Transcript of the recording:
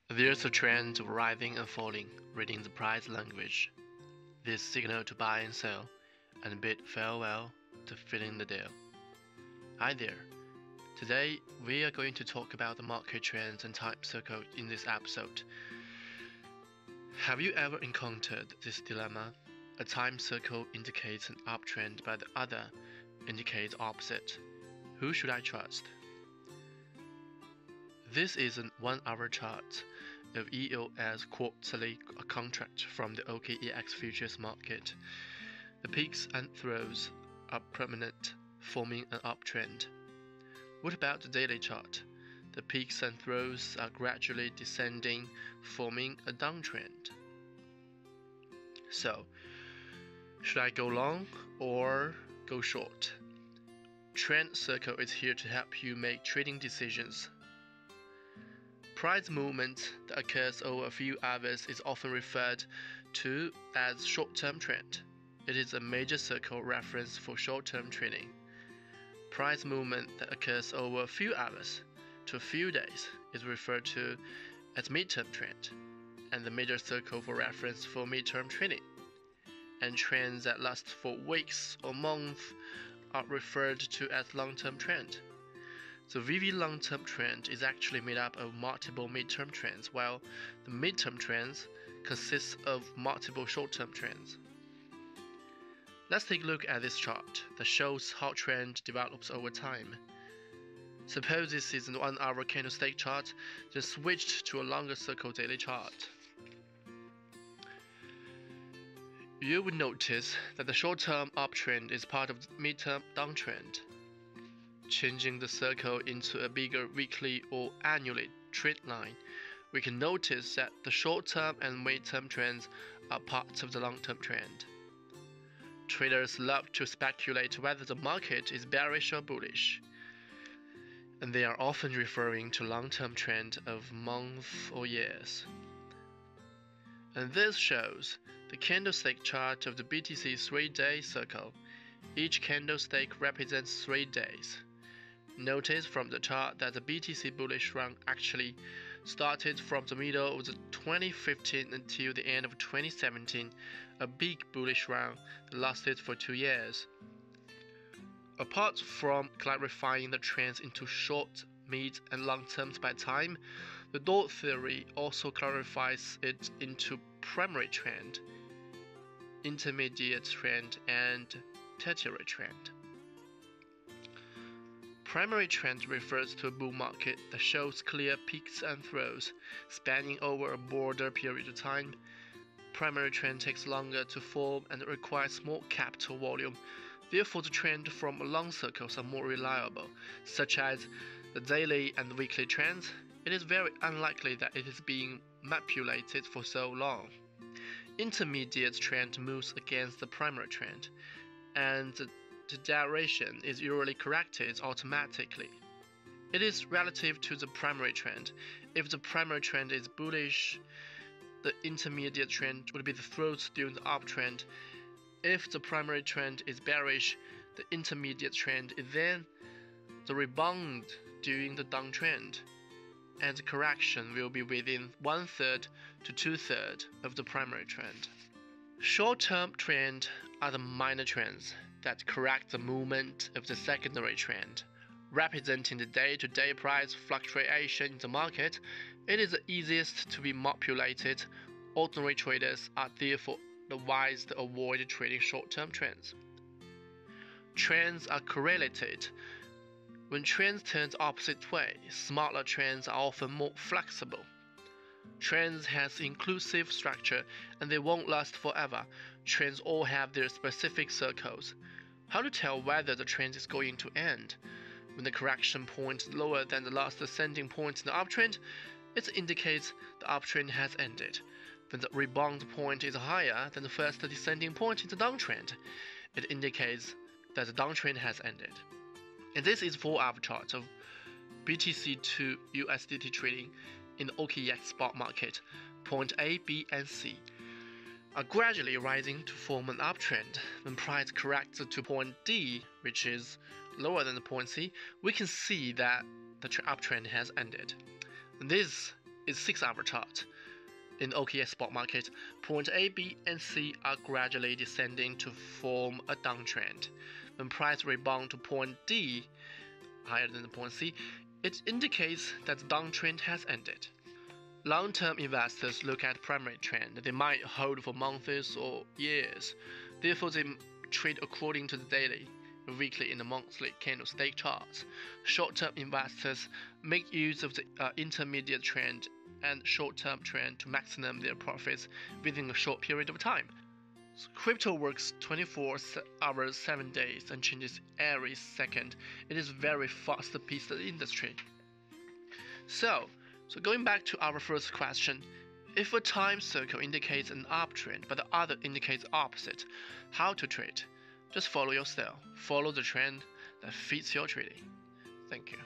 There's a trend of rising and falling, reading the price language. This signal to buy and sell, and bid farewell to filling the deal. Hi there. Today we are going to talk about the market trends and time cycle in this episode. Have you ever encountered this dilemma? A time cycle indicates an uptrend, but the other indicates opposite. Who should I trust? This is a 1-hour chart of EOS quarterly contract from the OKEx futures market. The peaks and troughs are permanent, forming an uptrend. What about the daily chart? The peaks and troughs are gradually descending, forming a downtrend. So, should I go long or go short? Trend Circle is here to help you make trading decisions. Price movement that occurs over a few hours is often referred to as short-term trend. It is a major circle reference for short-term trading. Price movement that occurs over a few hours to a few days is referred to as mid-term trend, and the major circle for reference for mid-term trading. And trends that last for weeks or months are referred to as long-term trend. The VV long-term trend is actually made up of multiple mid-term trends, while the mid-term trends consist of multiple short-term trends. Let's take a look at this chart that shows how trend develops over time. Suppose this is a 1-hour candlestick chart, then switched to a longer circle daily chart. You will notice that the short-term uptrend is part of the mid-term downtrend. Changing the circle into a bigger weekly or annually trend line, we can notice that the short-term and mid-term trends are parts of the long-term trend. Traders love to speculate whether the market is bearish or bullish, and they are often referring to long-term trend of months or years. And this shows the candlestick chart of the BTC 3-day circle. Each candlestick represents 3 days. Notice from the chart that the BTC bullish run actually started from the middle of the 2015 until the end of 2017, a big bullish run that lasted for 2 years. Apart from clarifying the trends into short, mid, and long terms by time, the dot theory also clarifies it into primary trend, intermediate trend, and tertiary trend. Primary trend refers to a bull market that shows clear peaks and troughs spanning over a broader period of time. Primary trend takes longer to form and requires more capital volume. Therefore, the trend from long circles are more reliable, such as the daily and weekly trends. It is very unlikely that it is being manipulated for so long. Intermediate trend moves against the primary trend, and the direction is usually corrected automatically. It is relative to the primary trend. If the primary trend is bullish, the intermediate trend would be the throat during the uptrend. If the primary trend is bearish, the intermediate trend is then the rebound during the downtrend, and the correction will be within 1/3 to 2/3 of the primary trend. Short-term trend are the minor trends that correct the movement of the secondary trend. Representing the day-to-day price fluctuation in the market, it is the easiest to be manipulated. Ordinary traders are therefore advised to avoid trading short-term trends. Trends are correlated. When trends turn the opposite way, smaller trends are often more flexible. Trends has inclusive structure and they won't last forever. Trends all have their specific circles. How to tell whether the trend is going to end? When the correction point is lower than the last ascending point in the uptrend, it indicates the uptrend has ended. When the rebound point is higher than the first descending point in the downtrend, it indicates that the downtrend has ended. And this is 4-hour chart of BTC to USDT trading in the OKEx spot market. Point A, B, and C are gradually rising to form an uptrend. When price corrects to point D, which is lower than the point C, we can see that the uptrend has ended. This is 6-hour chart. In OKEx spot market, point A, B, and C are gradually descending to form a downtrend. When price rebound to point D, higher than the point C, it indicates that the downtrend has ended. Long-term investors look at primary trend. They might hold for months or years. Therefore, they trade according to the daily, weekly, and monthly candlestick charts. Short-term investors make use of the intermediate trend and short-term trend to maximum their profits within a short period of time. So crypto works 24 hours, 7 days, and changes every second. It is a very fast-paced industry. So going back to our first question, if a time circle indicates an uptrend but the other indicates opposite, how to trade? Just follow your style. Follow the trend that fits your trading. Thank you.